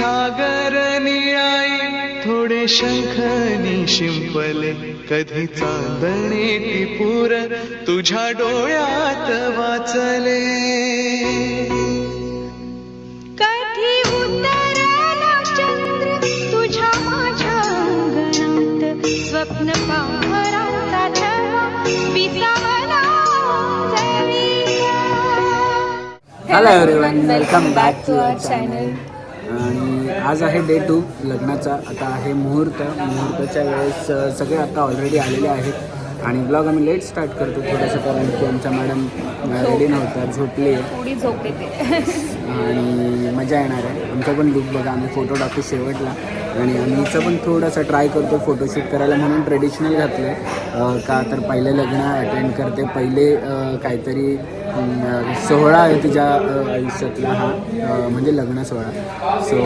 सागर निळाई थोडे शंखनी शिंपले, कधी चांदणे ती पूर तुझ्या डोळ्यात वाचले. कधी उतरला चंद्र तुझ्या माझ्या अंगणात, स्वप्न पाहराचा छळा विसावला जळीला. Hello everyone, welcome back to our channel. आणि आज आहे डे 2 लग्नाचा. आता आहे मुहूर्ताच्या वेळेस सगळे आता ऑलरेडी आलेले आहेत आणि ब्लॉग आम्ही लेट स्टार्ट करतो थोडंसं, कारण की आमच्या मॅडम रेडी नव्हत्या, झोपली आहे थोडी झोप येते आणि मजा येणार आहे. आमचा पण लुक बघा, आम्ही फोटो टाकू शेवटला आणि आम्हीचं पण थोडंसं ट्राय करतो फोटोशूट करायला, म्हणून ट्रेडिशनल घातलं आहे. का तर पहिले लग्न अटेंड करते, पहिले काहीतरी सोहळा आहे तिच्या आयुष्यातला हा, म्हणजे लग्न सोहळा. सो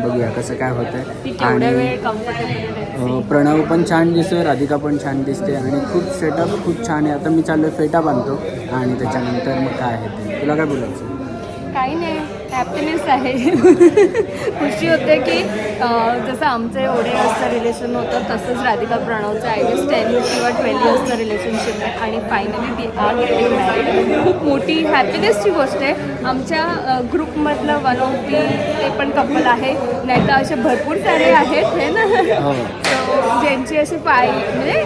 बघूया कसं काय होतं आहे. आणि प्रणव पण छान दिसतोय, राधिका पण छान दिसते आणि खूप सेटअप खूप छान आहे. आता मी चाललो आहे फेटा बांधतो आणि त्याच्यानंतर मग काय आहे ते तुला काय बोलायचं? काही नाही, हॅपीनेस आहे. खुशी होते की जसं आमचं एवढे इयर्सचं रिलेशन होतं तसंच राधिका प्रणवचं आय गेस 10 किंवा 12 इयर्सचं रिलेशनशिप आहे आणि फायनली ती आर गेटिंग मॅरिड. खूप मोठी हॅपीनेसची गोष्ट आहे. आमच्या ग्रुपमधलं वन ऑफ ते पण कपल आहे, नाही तर असे भरपूर सारे आहेत हे ना. सो ज्यांची अशी म्हणजे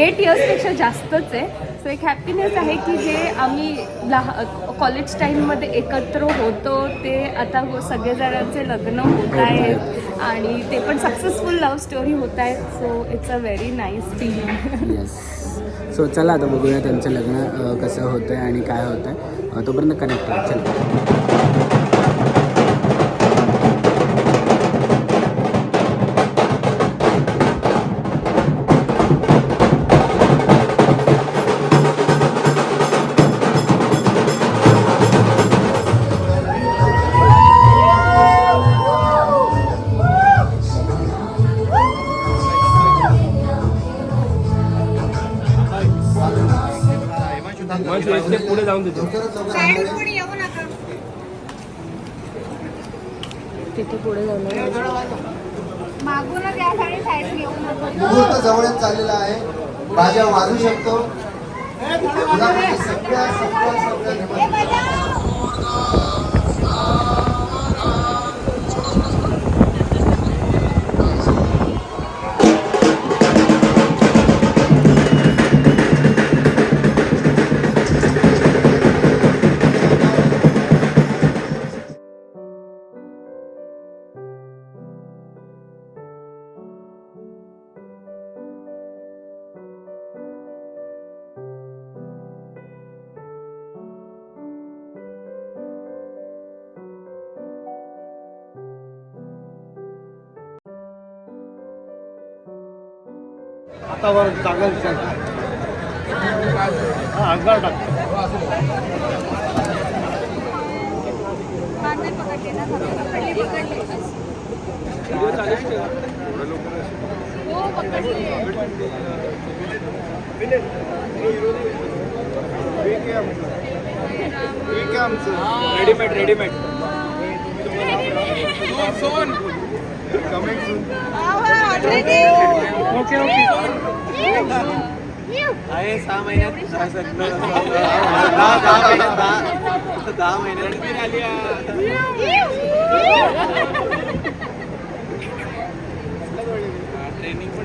8 इयर्सपेक्षा जास्तच आहे. सो एक हॅपीनेस आहे की जे आम्ही कॉलेज टाईममध्ये एकत्र होतो ते आता सगळेजणांचे लग्न होत आहेत आणि ते पण सक्सेसफुल लव्ह स्टोरी होत आहेत. So it's a very nice feeling. Yes. So चला आता बघूया त्यांचं लग्न कसं होतं आहे आणि काय होतं आहे. तोपर्यंत कनेक्ट आहे. चला. पुढे जाऊन देतो. तिथे पुढे जाऊन मुहूर्त जवळच चाललेला आहे. बाजा वाजू शकतो. आता वर जागा आगगार टाक. रेडीमेड सोन कमिंग सून. ओके आहे 6 महिन्यात 10 महिन्यात ट्रेनिंग पण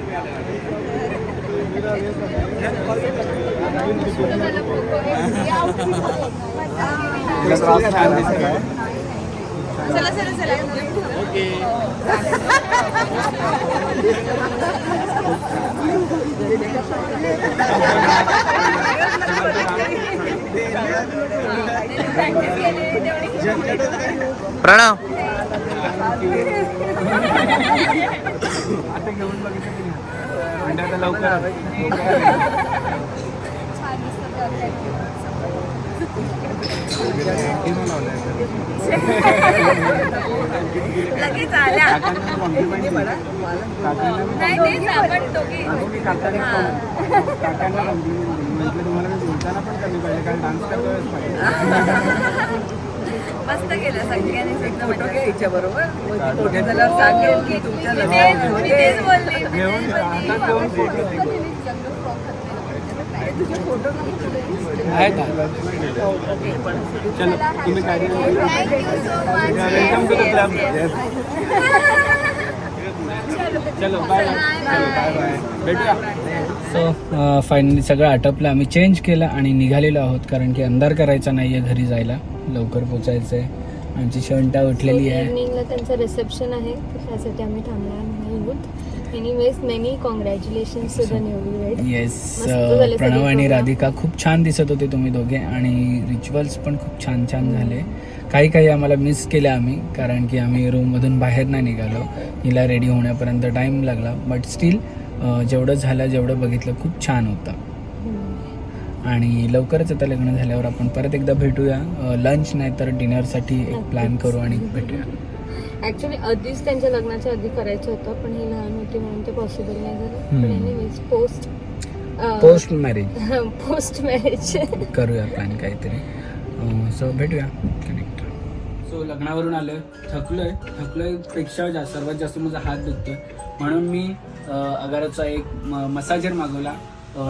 ओके. प्रणव आता घेऊन बघितलं म्हणजे आता लवकर लगेच आल्या. नाही तेच आपण दोघी काकांना म्हटलं तुम्हाला मी बोलताना पण कमी पाहिजे, कारण डान्स करतोय पाहिजे. मस्त केलं सगळ्यांनी एकदम फोटो मजा. घ्यायच्या बरोबर हो, फोटो झाल्यावर सांगेल की तुमच्या मी तेच बोलली, मी घेऊन तेच जा. बोलली. आता घेऊन आहे का चलो तुम्ही काय वेलकम टू द क्लब चलो बाय बाय भेटूया. सो फायनली सगळं आटपलं, आम्ही चेंज केलं आणि निघालेलो आहोत कारण की अंधार करायचा नाही आहे, घरी जायला लवकर पोचायचं आहे. आमची शंटा उठलेली आहे. इव्हनिंगला त्यांचं रिसेप्शन आहे, त्यासाठी आम्ही थांबणार नाही आहोत. Anyways many congratulations to the newlywed. Yes, मस्त झाले प्रणव सगळे आणि program. राधिका खूप छान दिसत होते तुम्ही दोघे आणि रिच्युअल्स पण खूप छान छान झाले. काही आम्हाला मिस केले आम्ही, कारण की आम्ही रूममधून बाहेर नाही निघालो, हिला रेडी होण्यापर्यंत टाईम लागला. बट स्टील जेवढं झालं, जेवढं बघितलं खूप छान होतं. आणि लवकरच आता लग्न झाल्यावर आपण परत एकदा भेटूया, लंच नाही तर डिनरसाठी एक प्लॅन करू आणि भेटूया. ॲक्च्युली आधीच त्यांच्या लग्नाच्या आधी करायचं होतं, पण ही लहान होती म्हणून ते पॉसिबल नाही झालं. पण anyways post marriage post marriage करूया प्लॅन काहीतरी. सो भेटूया कनेक्ट. सो लग्नावरून आलोय, थकलोय पेक्षा जास्त सर्वात जास्त माझा हात दुखतोय, म्हणून मी अगाराचा एक मसाजर मागवला,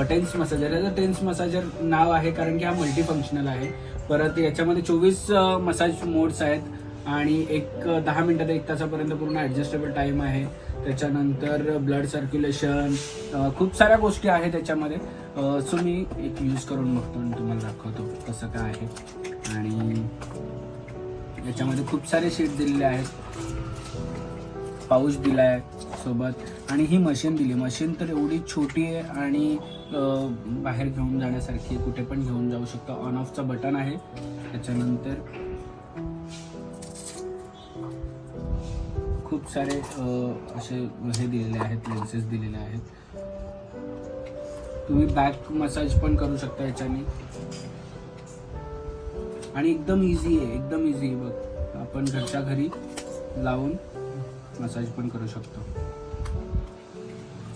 टेन्स मसाजर. याचं टेन्स मसाजर नाव आहे कारण की हा मल्टीफंक्शनल आहे. परत याच्यामध्ये 24 मसाज मोड्स आहेत आणि 10 मिनटं ते 1 तासापर्यंत पूर्ण ॲडजस्टेबल टाईम आहे. त्याच्यानंतर ब्लड सर्क्युलेशन, खूप साऱ्या गोष्टी आहेत त्याच्यामध्ये. सो मी एक यूज करून बघतो आणि तुम्हाला दाखवतो कसं काय आहे. आणि याच्यामध्ये खूप सारे शीट दिलेले आहेत, पाऊच दिला आहे सोबत आणि ही मशीन दिली. मशीन तर एवढी छोटी आहे आणि बाहेर घेऊन जाण्यासारखी, कुठे पण घेऊन जाऊ शकतो. ऑन ऑफचा बटन आहे. त्याच्यानंतर खूप सारे असे हे दिलेले आहेत, लेन्सेस दिलेले आहेत. तुम्ही बॅक मसाज पण करू शकता याच्याने आणि एकदम इझी आहे बघ. आपण घरच्या घरी लावून मसाज पण करू शकतो.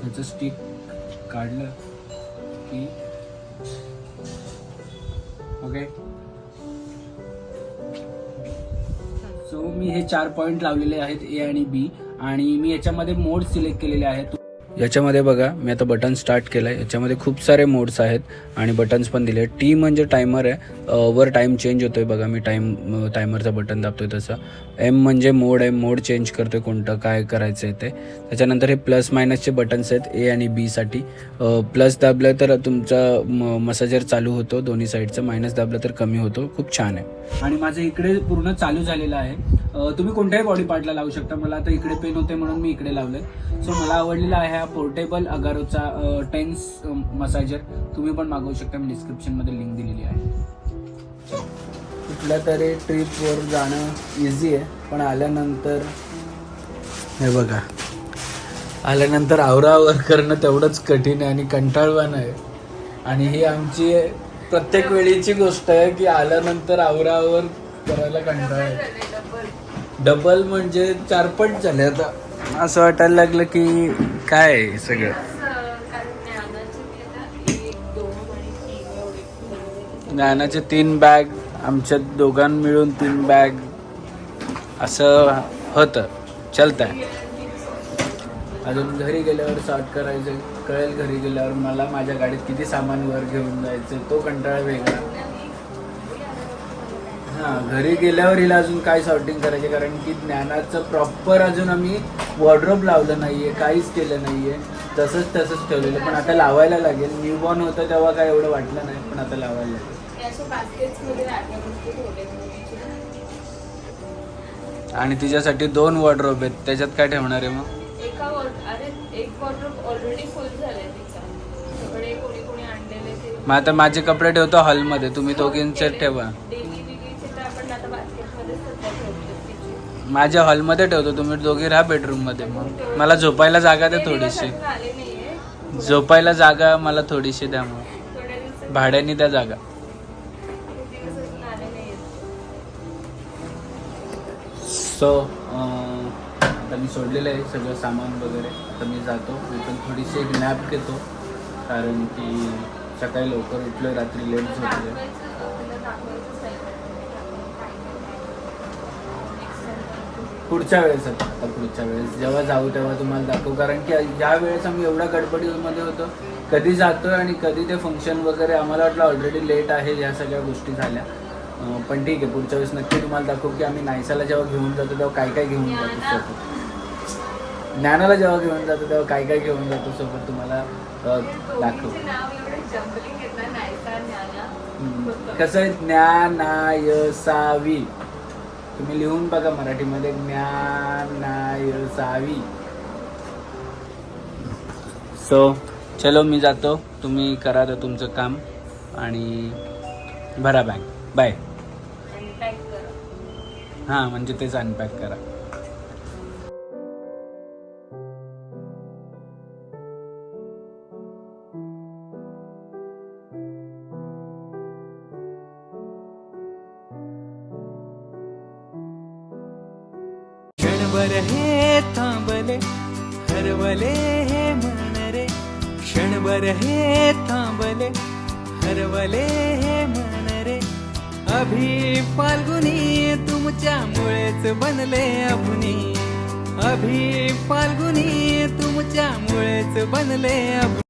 त्याचं स्टिक काढलं की ओके. सो मी हे 4 पॉईंट लावलेले आहेत, ए आणि बी, आणि मी याच्यामध्ये मोड सिलेक्ट केलेले आहेत. याच्यामध्ये बघा मी आता बटन स्टार्ट केलं आहे. याच्यामध्ये खूप सारे मोड्स आहेत आणि बटन्स पण दिले. टी म्हणजे टायमर आहे, वर टाईम चेंज होतो आहे बघा. मी टायमरचं बटन दाबतोय तसं. एम म्हणजे मोड आहे, मोड चेंज करतोय कोणतं काय करायचं आहे ते. त्याच्यानंतर हे प्लस मायनसचे बटन्स आहेत ए आणि बीसाठी. प्लस दाबलं तर तुमचा मसाजर चालू होतो दोन्ही साईडचं, मायनस दाबलं तर कमी होतो. खूप छान आहे. आणि माझं इकडे पूर्ण चालू झालेलं आहे. तुम्ही कोणत्याही बॉडी पार्टला लावू शकता. मला आता इकडे पेन होते म्हणून मी इकडे लावलं. सो मला आवडलेला आहे हा पोर्टेबल अगारोचा टेन्स मसाजर. तुम्ही पण मागवू शकता, मी डिस्क्रिप्शनमध्ये लिंक दिलेली आहे. कुठल्या तरी ट्रिपवर जाणं इझी आहे, पण आल्यानंतर हे बघा, आल्यानंतर आवरावर करणं तेवढंच कठीण आहे आणि कंटाळवाणं आहे. आणि ही आमची प्रत्येक वेळीची गोष्ट आहे की आल्यानंतर आवरावर करायला कंटाळा आहे. डबल म्हणजे 4 पट झाले आता. असं वाटायला लागलं की काय आहे सगळं. ज्ञानाचे 3 बॅग, आमच्या दोघां मिळून 3 बॅग, असं होतं. चलतंय. अजून घरी गेल्यावर सॉर्ट करायचं कळेल. घरी गेल्यावर मला माझ्या गाडीत किती सामान वर घेऊन जायचं तो कंटाळा वेगळा. हां, घरी गेल्यावर हिला अजून काय सॉर्टिंग करायचे, कारण की ज्ञानाचं प्रॉपर अजून आम्ही वॉर्डरोब लावलं नाही आहे, काहीच केलं नाही आहे. तसंच ठेवलेलं, पण आता लावायला लागेल. न्यूबॉर्न होतं तेव्हा काय एवढं वाटलं नाही, पण आता लावायला लागेल. आणि तिच्यासाठी 2 वॉर्डरोब आहेत, त्याच्यात काय ठेवणार आहे मग? एक वॉर्डरोब ऑलरेडी फुल झालाय तिचा. सगळे कोणी आणलेले ते. मग आता माझे कपडे ठेवतो हॉलमध्ये, तुम्ही दोघींचे ठेवा. माझ्या हॉलमध्ये ठेवतो, तुम्ही दोघी राहा बेडरूममध्ये. मग मला झोपायला जागा द्या थोडीशी. झोपायला जागा मला थोडीशी द्या, मग भाड्याने द्या जागा. सो आता मी सोडलेलं आहे सगळं सामान वगैरे. आता मी जातो. मी पण थोडीशी एक नॅप घेतो, कारण की सकाळी लवकर उठलो, रात्री लेट झोपलो. पुढच्या वेळेस आता पुढच्या वेळेस जेव्हा जाऊ तेव्हा तुम्हाला दाखवू, कारण की या वेळेस आम्ही एवढ्या गडबडीमध्ये होतो, कधी जातोय आणि कधी ते फंक्शन वगैरे, आम्हाला वाटलं ऑलरेडी लेट आहे, ह्या सगळ्या गोष्टी झाल्या. पण ठीक आहे, पुढच्या वेळेस नक्की तुम्हाला दाखवू की आम्ही नायसाला जेव्हा घेऊन जातो तेव्हा काय काय घेऊन जातो सोबत, ज्ञानाला जेव्हा घेऊन जातो तेव्हा काय काय घेऊन जातो सोबत तुम्हाला दाखवू. कसं आहे ज्ञानायसावी, तुम्ही लिहून बघा मराठीमध्ये ज्ञानायसावी. सो चलो मी जातो, तुम्ही करा तर तुमचं काम आणि भरा बॅग. बाय. हां म्हणजे तेच अनपॅक करा. क्षणभर हे थांबले हरवले हे मन रे, क्षणभर हे थांबले हरवले हे मन रे, अभि फाल्गुनी तुमच्यामुळेच बनले अभुनी, अभि फाल्गुनी तुमच्यामुळेच बनले अभुनी.